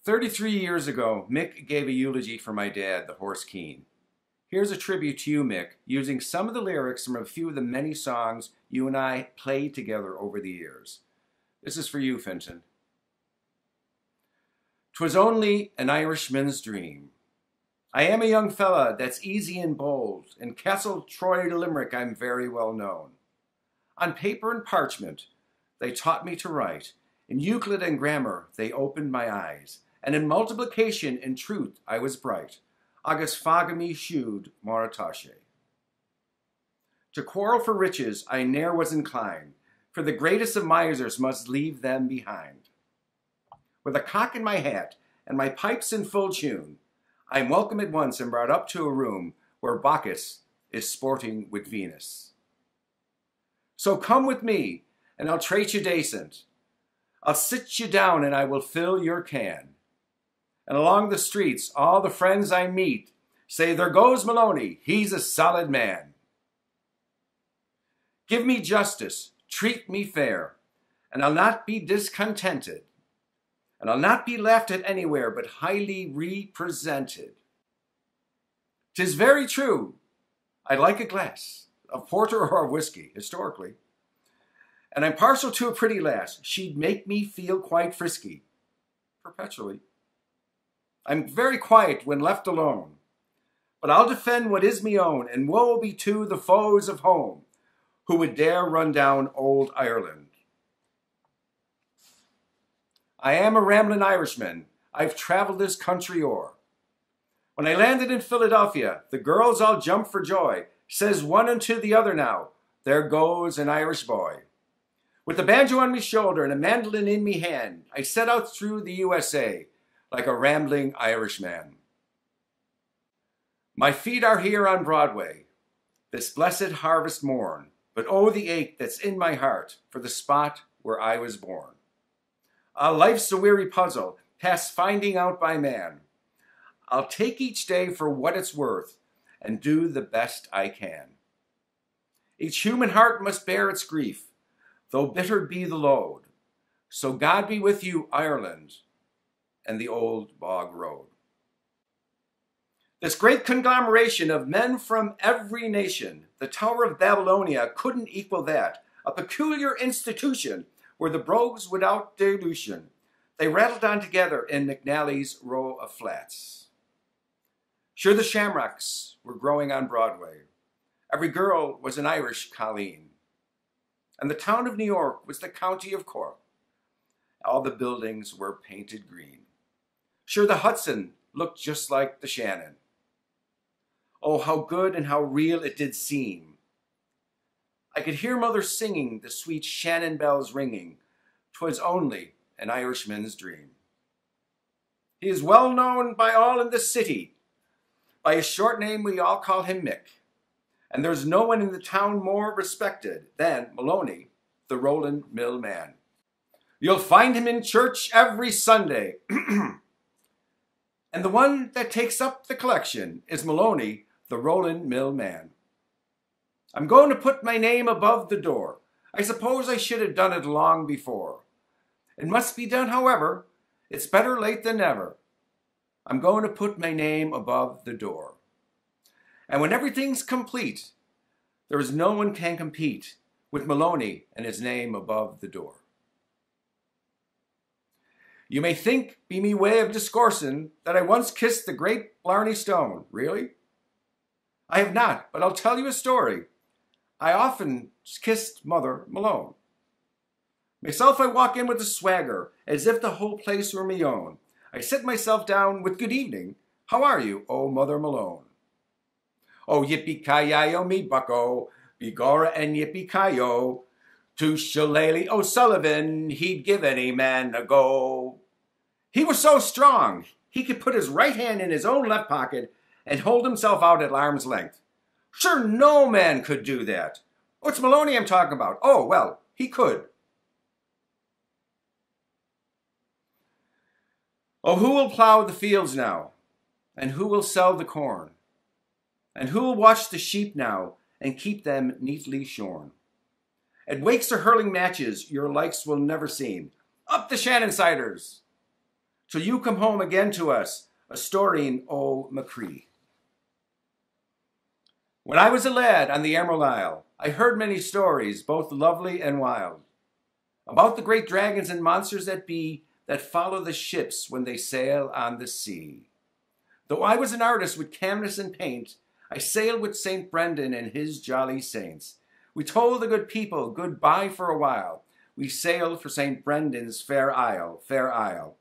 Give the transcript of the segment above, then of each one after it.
33 years ago, Mick gave a eulogy for my dad, the horse Keane. Here's a tribute to you, Mick, using some of the lyrics from a few of the many songs you and I played together over the years. This is for you, Vincent. 'Twas only an Irishman's dream. I am a young fella that's easy and bold. In Castle Troy to Limerick I'm very well known. On paper and parchment they taught me to write. In Euclid and grammar they opened my eyes. And in multiplication and truth I was bright. Agus fagami shewed Moratache. To quarrel for riches I ne'er was inclined, for the greatest of misers must leave them behind. With a cock in my hat and my pipes in full tune, I'm welcome at once and brought up to a room where Bacchus is sporting with Venus. So come with me and I'll treat you decent. I'll sit you down and I will fill your can. And along the streets, all the friends I meet say, there goes Moloney, he's a solid man. Give me justice, treat me fair, and I'll not be discontented. And I'll not be laughed at anywhere, but highly represented. 'Tis very true, I like a glass of porter or of whiskey, historically. And I'm partial to a pretty lass, she'd make me feel quite frisky, perpetually. I'm very quiet when left alone, but I'll defend what is me own, and woe be to the foes of home, who would dare run down old Ireland. I am a ramblin' Irishman, I've traveled this country o'er. When I landed in Philadelphia, the girls all jumped for joy, says one unto the other now, there goes an Irish boy. With a banjo on me shoulder and a mandolin in me hand, I set out through the USA, like a rambling Irishman. My feet are here on Broadway, this blessed harvest morn, but oh, the ache that's in my heart for the spot where I was born. Life's a weary puzzle, past finding out by man. I'll take each day for what it's worth and do the best I can. Each human heart must bear its grief, though bitter be the load. So God be with you, Ireland, and the old bog road. This great conglomeration of men from every nation, the Tower of Babylonia couldn't equal that, a peculiar institution where the brogues without dilution, they rattled on together in McNally's row of flats. Sure, the shamrocks were growing on Broadway. Every girl was an Irish colleen. And the town of New York was the county of Cork. All the buildings were painted green. Sure, the Hudson looked just like the Shannon. Oh, how good and how real it did seem. I could hear mother singing the sweet Shannon bells ringing. 'Twas only an Irishman's dream. He is well known by all in the city. By his short name we all call him Mick. And there's no one in the town more respected than Moloney, the Rollin' Mill man. You'll find him in church every Sunday. And the one that takes up the collection is Moloney, the Rollin' Mill man. I'm going to put my name above the door. I suppose I should have done it long before. It must be done, however. It's better late than never. I'm going to put my name above the door. And when everything's complete, there is no one can compete with Moloney and his name above the door. You may think, be me way of discoursing, that I once kissed the great Blarney Stone. Really? I have not, but I'll tell you a story. I often kissed Mother Malone. Myself I walk in with a swagger, as if the whole place were me own. I sit myself down with good evening. How are you, oh Mother Malone? Oh, yippee-ki-yi-o, me bucko, begorra and yippee-ki-yo. To Shillelagh O'Sullivan, he'd give any man a go. He was so strong, he could put his right hand in his own left pocket and hold himself out at arm's length. Sure, no man could do that. Oh, it's Moloney I'm talking about. Oh, well, he could. Oh, who will plow the fields now? And who will sell the corn? And who will watch the sheep now and keep them neatly shorn? At wakes or hurling matches your likes will never seen. Up the Shannon Siders! till you come home again to us, a storying o' Macree. When I was a lad on the Emerald Isle, I heard many stories, both lovely and wild, about the great dragons and monsters that be, that follow the ships when they sail on the sea. Though I was an artist with canvas and paint, I sailed with St. Brendan and his jolly saints. We told the good people goodbye for a while. We sailed for St. Brendan's fair isle, fair isle.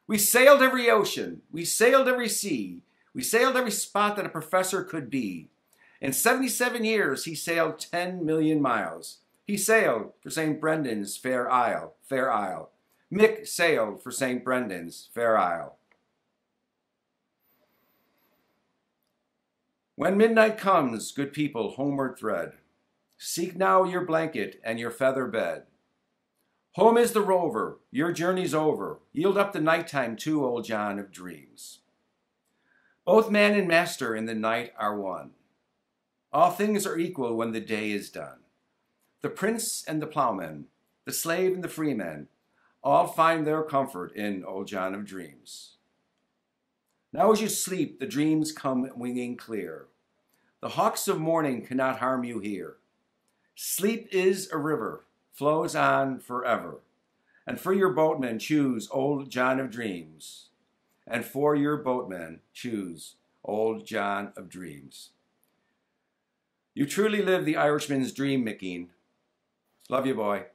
We sailed every ocean, we sailed every sea, we sailed every spot that a professor could be. In 77 years, he sailed 10 million miles. He sailed for St. Brendan's fair isle, fair isle. Mick sailed for St. Brendan's fair isle. When midnight comes, good people, homeward thread. Seek now your blanket and your feather bed. Home is the rover, your journey's over. Yield up the nighttime to old John of Dreams. Both man and master in the night are one. All things are equal when the day is done. The prince and the plowman, the slave and the freeman, all find their comfort in old John of Dreams. Now as you sleep, the dreams come winging clear. The hawks of morning cannot harm you here. Sleep is a river, flows on forever. And for your boatmen choose old John of Dreams. And for your boatmen choose old John of Dreams. You truly live the Irishman's dream, Mickeen. Love you, boy.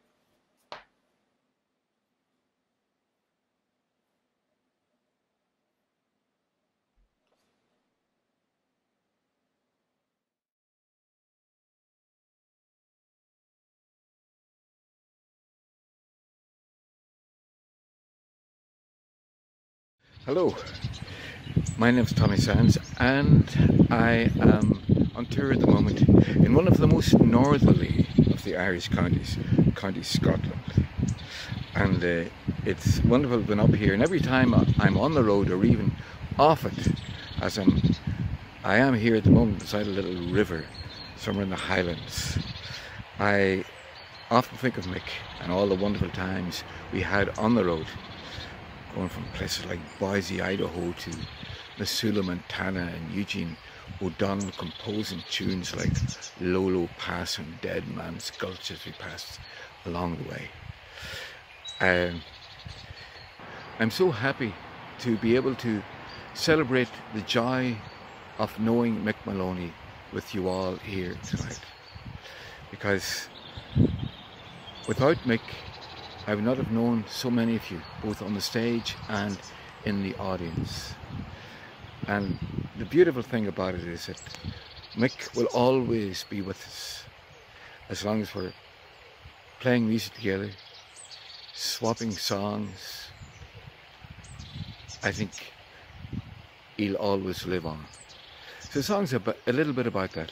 Hello, my name is Tommy Sands and I am on tour at the moment in one of the most northerly of the Irish counties, County Scotland. And it's wonderful being up here, and every time I'm on the road or even off it, as I am here at the moment beside a little river somewhere in the Highlands, I often think of Mick and all the wonderful times we had on the road, going from places like Boise, Idaho to Missoula, Montana, and Eugene O'Donnell composing tunes like Lolo Pass and Dead Man's Gulch as we passed along the way. I'm so happy to be able to celebrate the joy of knowing Mick Moloney with you all here tonight, because without Mick I would not have known so many of you, both on the stage and in the audience. And the beautiful thing about it is that Mick will always be with us, as long as we're playing music together, swapping songs. I think he'll always live on. So the song's a little bit about that,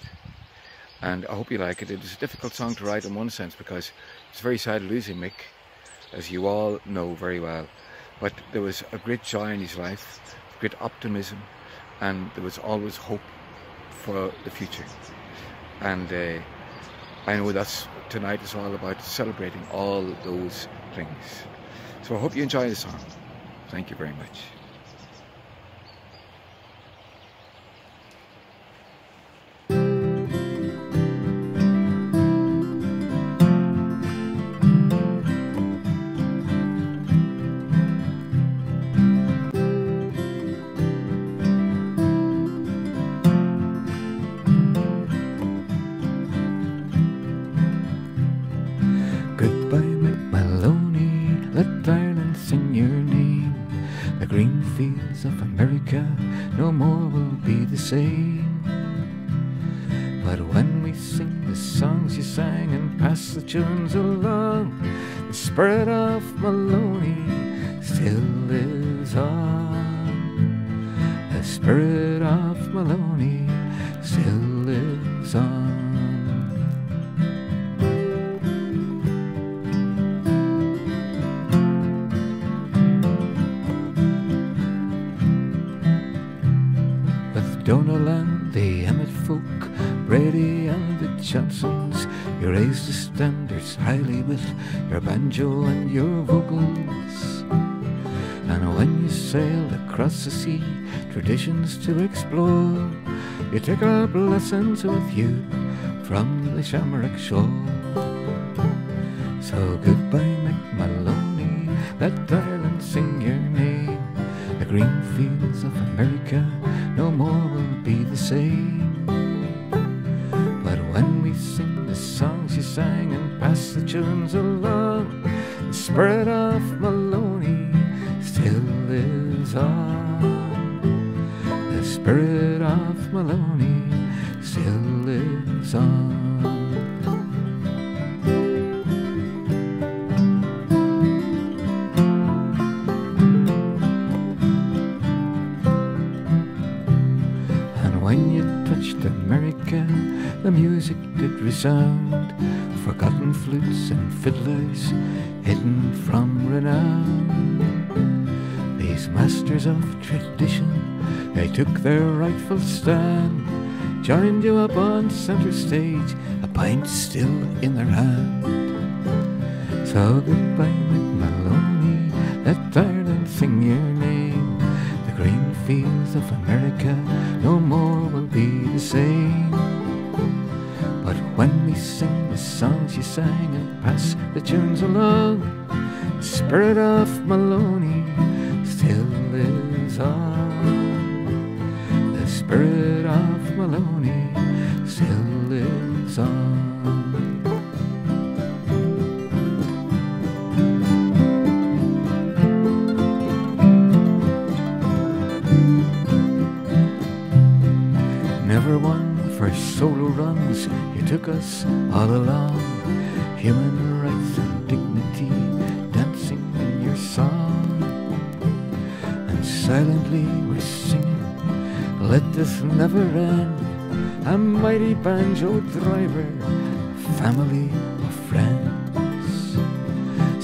and I hope you like it. It was a difficult song to write in one sense, because it's very sad losing Mick, as you all know very well, but there was a great joy in his life, great optimism, and there was always hope for the future. And I know that's tonight is all about, celebrating all those things. So I hope you enjoy the song. Thank you very much. Of America no more will be the same. But when we sing the songs you sang and pass the tunes along, the spirit of Moloney still lives on. The spirit of Moloney still lives on. Donald and the Emmett folk, Brady and the Johnsons, you raise the standards highly with your banjo and your vocals. And when you sailed across the sea, traditions to explore. You take up lessons with you from the Shamrock shore. So goodbye, Mick Moloney, let Ireland sing your name. The green fields of America no more will be the same. But when we sing the songs you sang and pass the tunes along, the spirit of Moloney still lives on. The spirit of Moloney still lives on. And when you touched America, the music did resound, forgotten flutes and fiddlers hidden from renown. These masters of tradition, they took their rightful stand, joined you up on centre stage, a pint still in their hand. So goodbye, Mick Moloney, let Ireland sing your name. The green fields of America no more will be the same. But when we sing the songs you sang and pass the tunes along, the spirit of Moloney still lives on. The spirit of Moloney still lives on. Never one for solo runs, you took us all along. Human rights and dignity dancing in your song. And silently we're singing, let this never end. A mighty banjo driver, family of friends.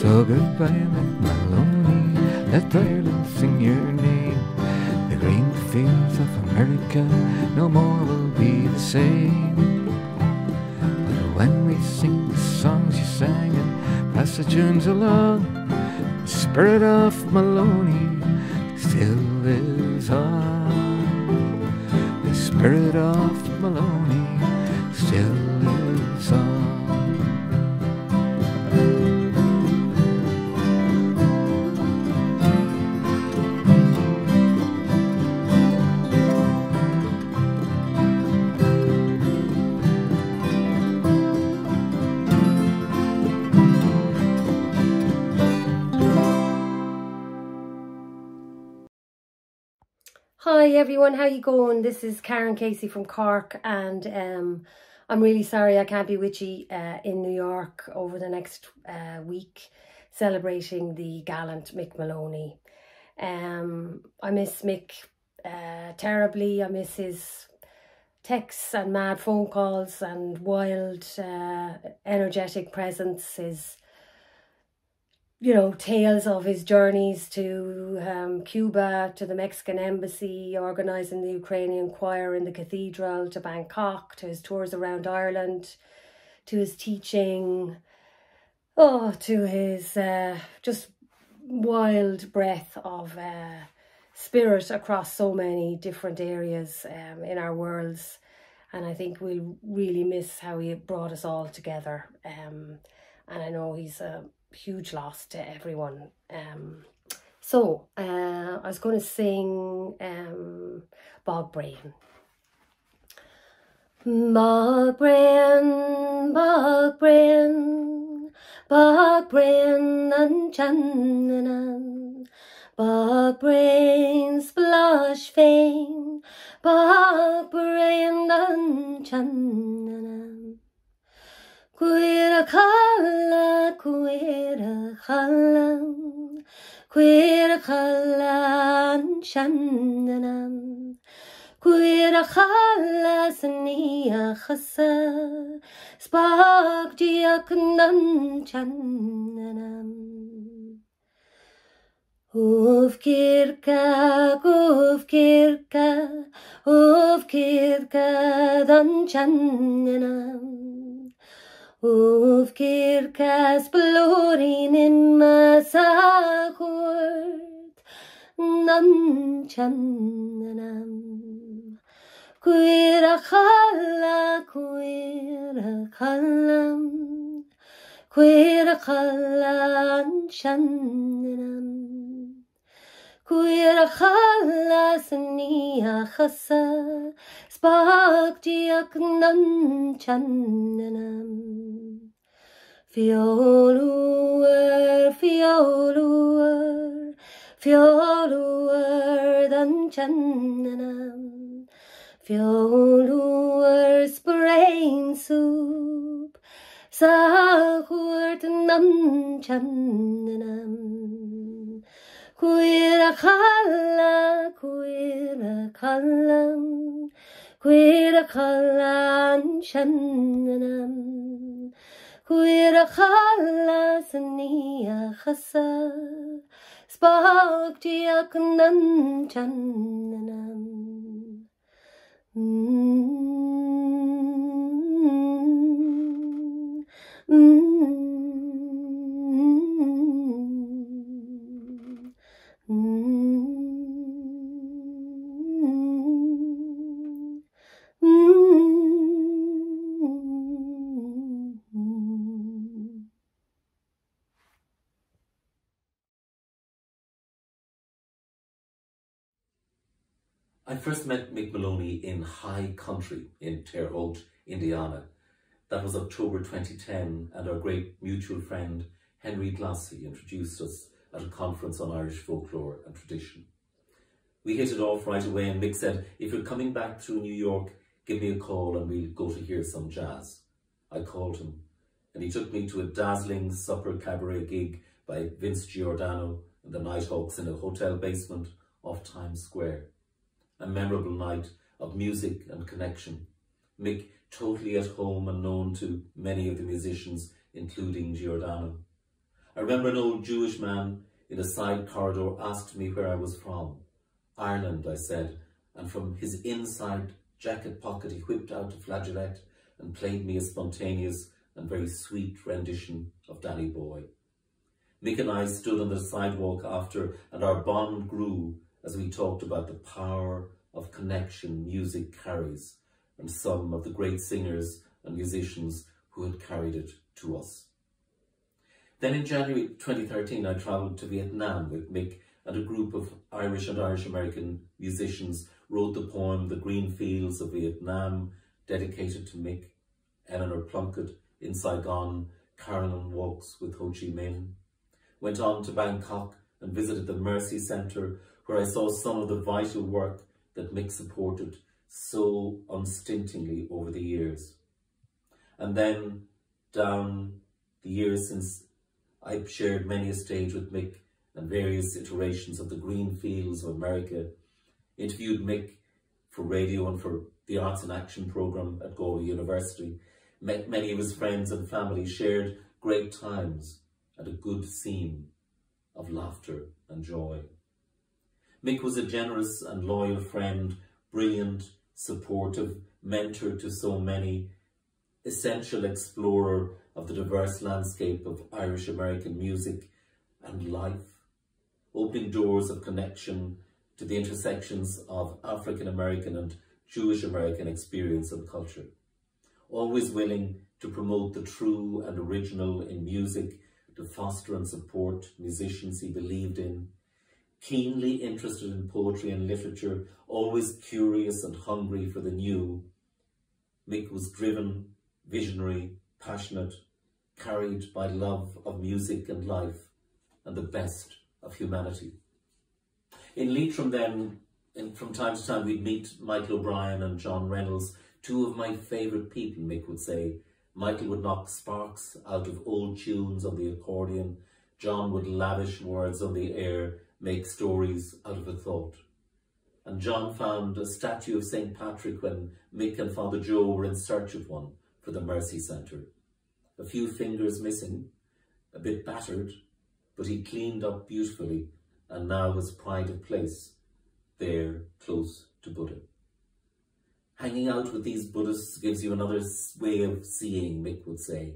So goodbye, Mick Moloney, let Ireland sing your name. The green fields of America no more will be the same. But when we sing the songs you sang and pass the tunes along, the spirit of Moloney still lives on. The spirit of Moloney still lives on. Hi everyone, how you going? This is Karan Casey from Cork, and I'm really sorry I can't be with you in New York over the next week celebrating the gallant Mick Moloney. I miss Mick terribly. I miss his texts and mad phone calls and wild energetic presence, his tales of his journeys to Cuba, to the Mexican embassy, organising the Ukrainian choir in the cathedral, to Bangkok, to his tours around Ireland, to his teaching, to his just wild breath of spirit across so many different areas in our worlds. And I think we'll really miss how he brought us all together. And I know he's a huge loss to everyone. So I was going to sing Bog Brain. Bog Brain, Bog Brain, Bog Brain and Channanan, Bog Brain Splosh Fain, Bog Brain and Channanan. Queer chala, queer chala, queer chala and Channanan, queer chala sania chasa, spark diakonan Channanan. Of kirka dan Channanan. Of kirkas blorin in masakort, nan channanam. Quira khala, quira khalam, quira khalan channanam. Quira khala saniya khasa, spark diak nan channanam. Fioluer, fioluer, fioluer dan channanam. Fioluer sprain soup, sahurt nan channanam. Quira khala, quira khalam, quira khalan channanam. Quira khala saniya khasa, spark diak nan channanam. I first met Mick Moloney in High Country in Terre Haute, Indiana. That was October 2010, and our great mutual friend Henry Glassy introduced us at a conference on Irish folklore and tradition. We hit it off right away, and Mick said, if you're coming back through New York, give me a call and we'll go to hear some jazz. I called him, and he took me to a dazzling supper cabaret gig by Vince Giordano and the Nighthawks in a hotel basement off Times Square. A memorable night of music and connection. Mick totally at home and known to many of the musicians, including Giordano. I remember an old Jewish man in a side corridor asked me where I was from. Ireland, I said, and from his inside jacket pocket he whipped out a flageolet and played me a spontaneous and very sweet rendition of Danny Boy. Mick and I stood on the sidewalk after, and our bond grew as we talked about the power of connection music carries and some of the great singers and musicians who had carried it to us. Then in January 2013, I travelled to Vietnam with Mick, and a group of Irish and Irish-American musicians wrote the poem The Green Fields of Vietnam, dedicated to Mick. Eleanor Plunkett in Saigon, Carolyn Walks with Ho Chi Minh. Went on to Bangkok and visited the Mercy Centre, where I saw some of the vital work that Mick supported so unstintingly over the years. And then, down the years since, I've shared many a stage with Mick and various iterations of the Green Fields of America, interviewed Mick for radio and for the Arts in Action programme at Galway University, met many of his friends and family, shared great times and a good scene of laughter and joy. Mick was a generous and loyal friend, brilliant, supportive, mentor to so many, essential explorer of the diverse landscape of Irish-American music and life, opening doors of connection to the intersections of African-American and Jewish-American experience and culture. Always willing to promote the true and original in music, to foster and support musicians he believed in, keenly interested in poetry and literature, always curious and hungry for the new. Mick was driven, visionary, passionate, carried by love of music and life and the best of humanity. In Leitrim then, from time to time, we'd meet Michael O'Brien and John Reynolds, two of my favourite people, Mick would say. Michael would knock sparks out of old tunes on the accordion. John would lavish words on the air, make stories out of a thought. And John found a statue of St. Patrick when Mick and Father Joe were in search of one for the Mercy Centre. A few fingers missing, a bit battered, but he cleaned up beautifully and now has pride of place there close to Buddha. Hanging out with these Buddhists gives you another way of seeing, Mick would say.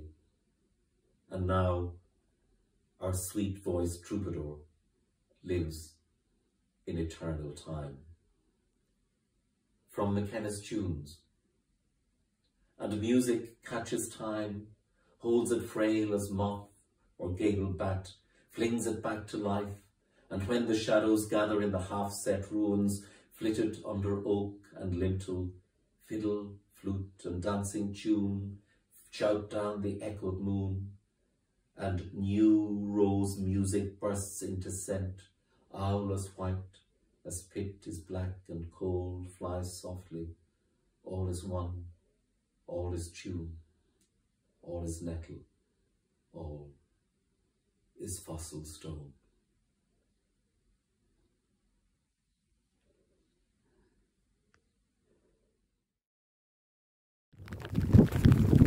And now our sweet-voiced troubadour lives in eternal time. From McKenna's tunes. And music catches time, holds it frail as moth or gable bat, flings it back to life, and when the shadows gather in the half-set ruins, flitted under oak and lintel, fiddle, flute and dancing tune, shout down the echoed moon, and new rose music bursts into scent, owl as white, as pit is black and cold, flies softly, all is one, all is tune, all is nettle, all is fossil stone.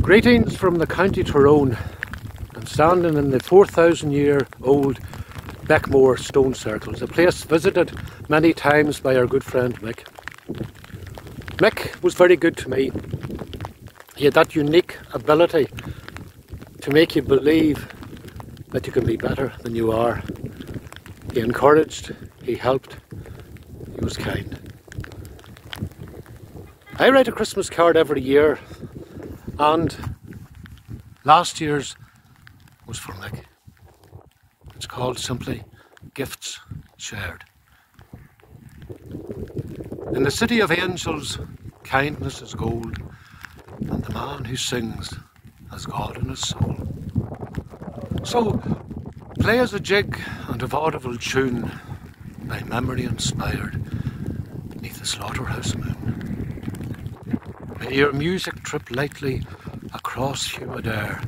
Greetings from the County Tyrone. I'm standing in the 4,000-year-old Beckmore Stone Circles, a place visited many times by our good friend Mick. Mick was very good to me. He had that unique ability to make you believe that you can be better than you are. He encouraged, he helped, he was kind. I write a Christmas card every year, and last year's was for Mick. It's called simply Gifts Shared. In the city of angels, kindness is gold, and the man who sings has God in his soul. So, play as a jig and a vaudeville tune, by memory inspired, beneath the slaughterhouse moon. May your music trip lightly across humid air,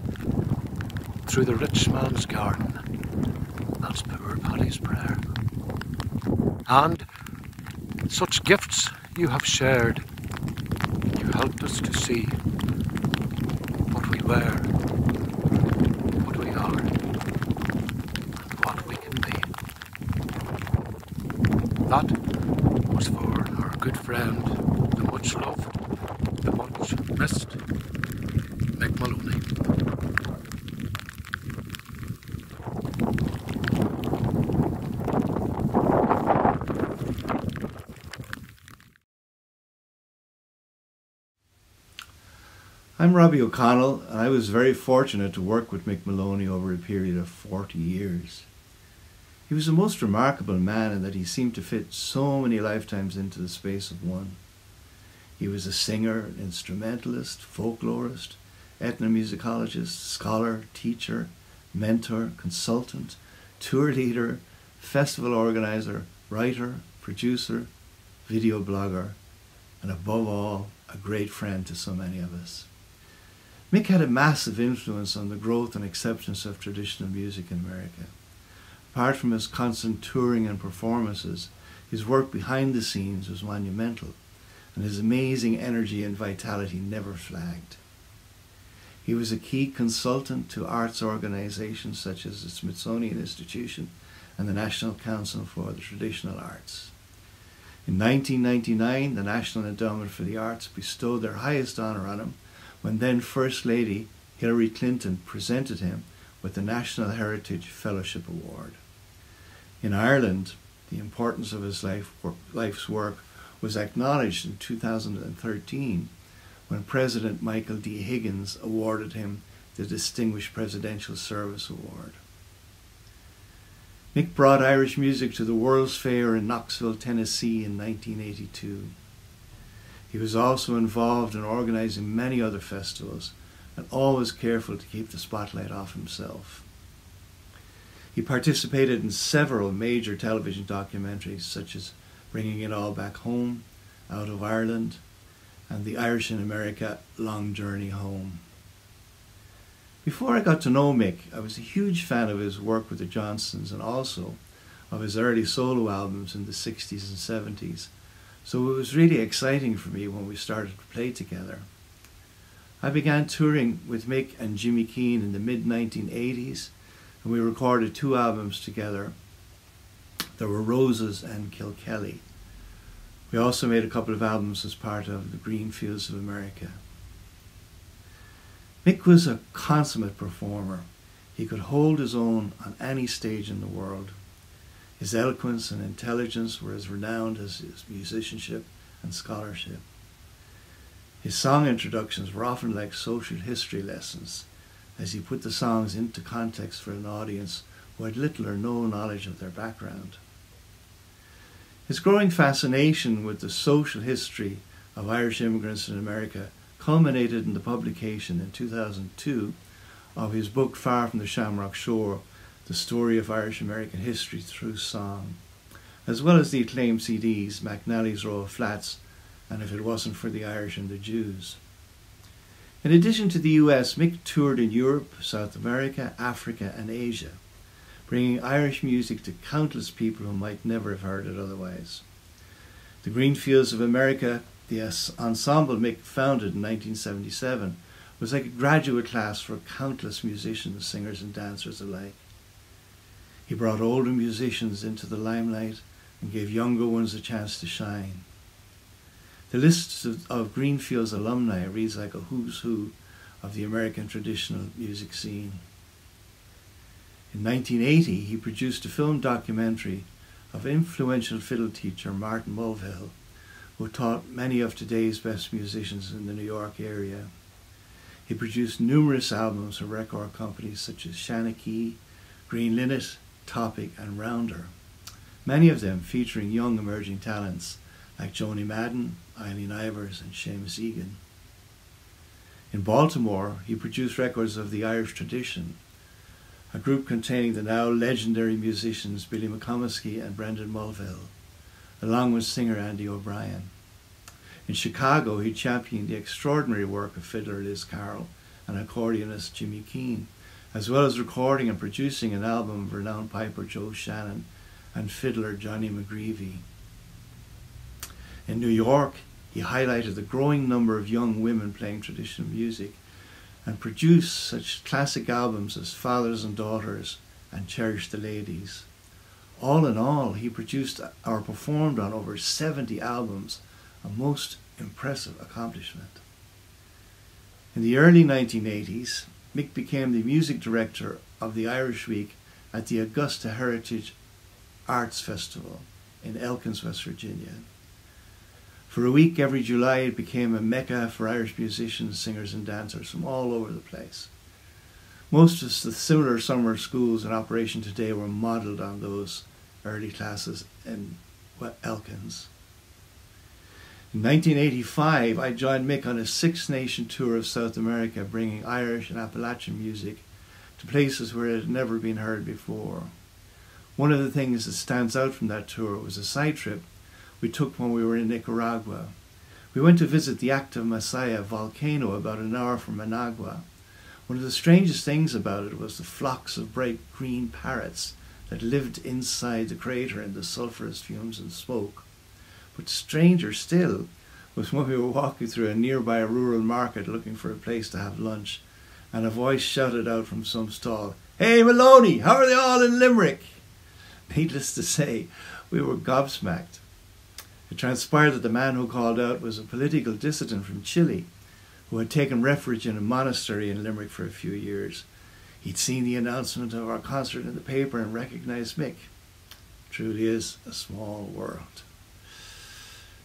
through the rich man's garden. That's poor Paddy's prayer. And such gifts you have shared, you helped us to see what we were, what we are, and what we can be. That was for our good friend, the much loved, the much missed Mick Moloney. I'm Robbie O'Connell, and I was very fortunate to work with Mick Moloney over a period of 40 years. He was a most remarkable man in that he seemed to fit so many lifetimes into the space of one. He was a singer, instrumentalist, folklorist, ethnomusicologist, scholar, teacher, mentor, consultant, tour leader, festival organizer, writer, producer, video blogger, and above all, a great friend to so many of us. Mick had a massive influence on the growth and acceptance of traditional music in America. Apart from his constant touring and performances, his work behind the scenes was monumental, and his amazing energy and vitality never flagged. He was a key consultant to arts organizations such as the Smithsonian Institution and the National Council for the Traditional Arts. In 1999, the National Endowment for the Arts bestowed their highest honor on him when then First Lady Hillary Clinton presented him with the National Heritage Fellowship Award. In Ireland, the importance of his life's work was acknowledged in 2013 when President Michael D. Higgins awarded him the Distinguished Presidential Service Award. Mick brought Irish music to the World's Fair in Knoxville, Tennessee in 1982. He was also involved in organizing many other festivals and always careful to keep the spotlight off himself. He participated in several major television documentaries such as Bringing It All Back Home, Out of Ireland, and The Irish in America, Long Journey Home. Before I got to know Mick, I was a huge fan of his work with the Johnstons and also of his early solo albums in the 60s and 70s, so it was really exciting for me when we started to play together. I began touring with Mick and Jimmy Keane in the mid-1980s, and we recorded 2 albums together. There were Roses and Kilkelly. We also made a couple of albums as part of the Green Fields of America. Mick was a consummate performer. He could hold his own on any stage in the world. His eloquence and intelligence were as renowned as his musicianship and scholarship. His song introductions were often like social history lessons, as he put the songs into context for an audience who had little or no knowledge of their background. His growing fascination with the social history of Irish immigrants in America culminated in the publication in 2002 of his book Far from the Shamrock Shore, The Story of Irish American History Through Song, as well as the acclaimed CDs McNally's Row of Flats and If It Wasn't for the Irish and the Jews. In addition to the US, Mick toured in Europe, South America, Africa and Asia, bringing Irish music to countless people who might never have heard it otherwise. The Greenfields of America, the ensemble Mick founded in 1977, was like a graduate class for countless musicians, singers and dancers alike. He brought older musicians into the limelight and gave younger ones a chance to shine. The list of Greenfields alumni reads like a who's who of the American traditional music scene. In 1980, he produced a film documentary of influential fiddle teacher Martin Mulvihill, who taught many of today's best musicians in the New York area. He produced numerous albums for record companies such as Shanachie, Green Linnet, Topic and Rounder, many of them featuring young emerging talents like Joni Madden, Eileen Ivers and Seamus Egan. In Baltimore, he produced records of the Irish Tradition, a group containing the now legendary musicians Billy McComiskey and Brendan Mulvihill, along with singer Andy O'Brien. In Chicago, he championed the extraordinary work of fiddler Liz Carroll and accordionist Jimmy Keane, as well as recording and producing an album of renowned piper Joe Shannon and fiddler Johnny McGreevy. In New York, he highlighted the growing number of young women playing traditional music and produced such classic albums as Fathers and Daughters and Cherish the Ladies. All in all, he produced or performed on over 70 albums, a most impressive accomplishment. In the early 1980s, Mick became the music director of the Irish Week at the Augusta Heritage Arts Festival in Elkins, West Virginia. For a week every July, it became a mecca for Irish musicians, singers and dancers from all over the place. Most of the similar summer schools in operation today were modelled on those early classes in Elkins. In 1985, I joined Mick on a six-nation tour of South America, bringing Irish and Appalachian music to places where it had never been heard before. One of the things that stands out from that tour was a side trip we took when we were in Nicaragua. We went to visit the active Masaya volcano about an hour from Managua. One of the strangest things about it was the flocks of bright green parrots that lived inside the crater in the sulphurous fumes and smoke. But stranger still was when we were walking through a nearby rural market looking for a place to have lunch, and a voice shouted out from some stall, "Hey Moloney, how are they all in Limerick?" Needless to say, we were gobsmacked. It transpired that the man who called out was a political dissident from Chile who had taken refuge in a monastery in Limerick for a few years. He'd seen the announcement of our concert in the paper and recognized Mick. Truly is a small world.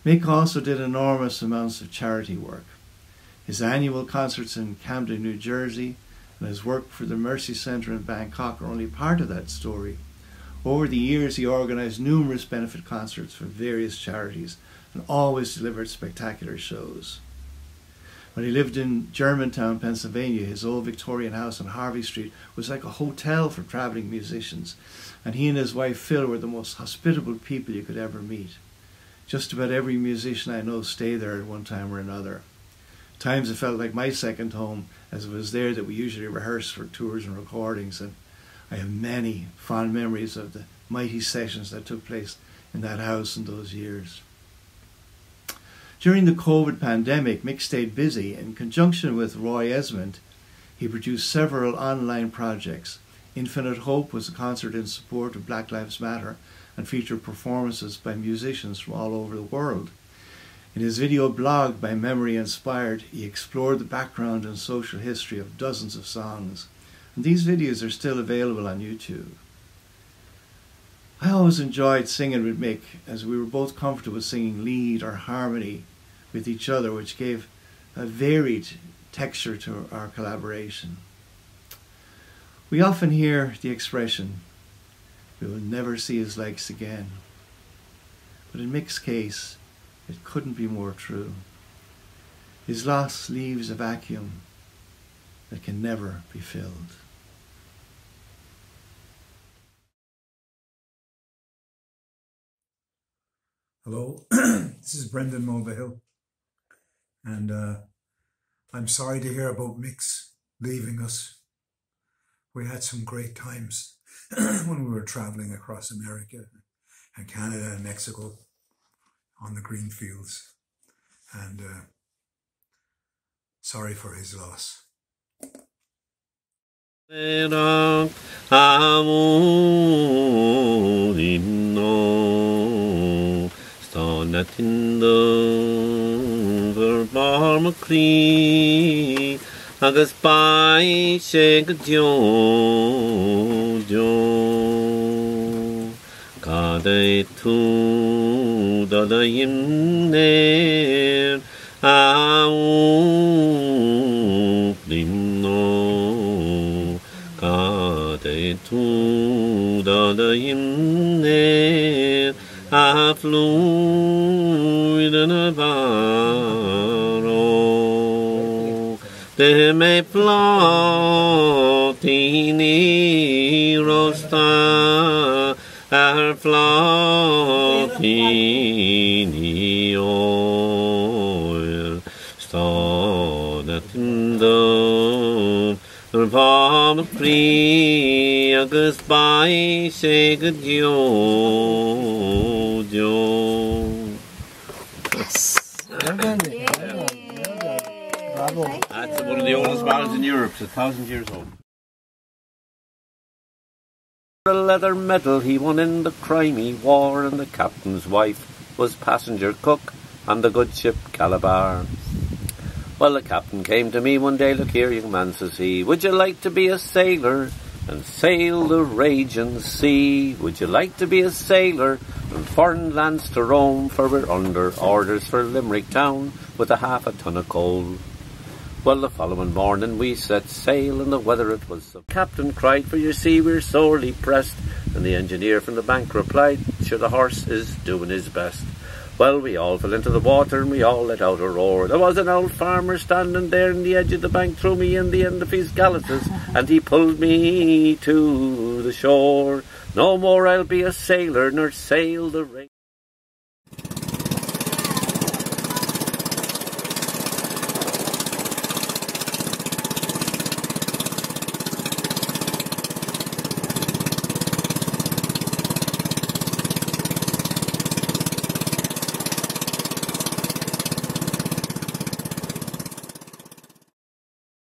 Mick also did enormous amounts of charity work. His annual concerts in Camden, New Jersey, and his work for the Mercy Centre in Bangkok are only part of that story. Over the years, he organised numerous benefit concerts for various charities and always delivered spectacular shows. When he lived in Germantown, Pennsylvania, his old Victorian house on Harvey Street was like a hotel for travelling musicians, and he and his wife Phil were the most hospitable people you could ever meet. Just about every musician I know stayed there at one time or another. At times it felt like my second home, as it was there that we usually rehearsed for tours and recordings, and I have many fond memories of the mighty sessions that took place in that house in those years. During the COVID pandemic, Mick stayed busy. In conjunction with Roy Esmond, he produced several online projects. Infinite Hope was a concert in support of Black Lives Matter and featured performances by musicians from all over the world. In his video blog, By Memory Inspired, he explored the background and social history of dozens of songs. And these videos are still available on YouTube. I always enjoyed singing with Mick, as we were both comfortable singing lead or harmony with each other, which gave a varied texture to our collaboration. We often hear the expression, "We will never see his likes again." But in Mick's case, it couldn't be more true. His loss leaves a vacuum that can never be filled. Hello, this is Brendan Mulvihill, and I'm sorry to hear about Mick's leaving us. We had some great times when we were traveling across America and Canada and Mexico on the green fields, and sorry for his loss. agus bai sé go jo Cad é tú da imnéir a limno Cad é tú da imnéir a flúid na baro de me plotini rosta ar plotini oil stonat in the Vom free agus bai sé go jo. Bravo. That's one of the oldest ballads in Europe. It's 1,000 years old. A leather medal he won in the crimey war, and the captain's wife was passenger cook on the good ship Calabar. Well, the captain came to me one day, "Look here, young man," says he, "would you like to be a sailor and sail the raging sea? Would you like to be a sailor and foreign lands to roam, for we're under orders for Limerick town with a half a ton of coal?" Well, the following morning we set sail, and the weather it was. The captain cried, "For you see we're sorely pressed," and the engineer from the bank replied, "Sure, the horse is doing his best." Well, we all fell into the water and we all let out a roar. There was an old farmer standing there on the edge of the bank, threw me in the end of his galluses, and he pulled me to the shore. No more I'll be a sailor nor sail the rain.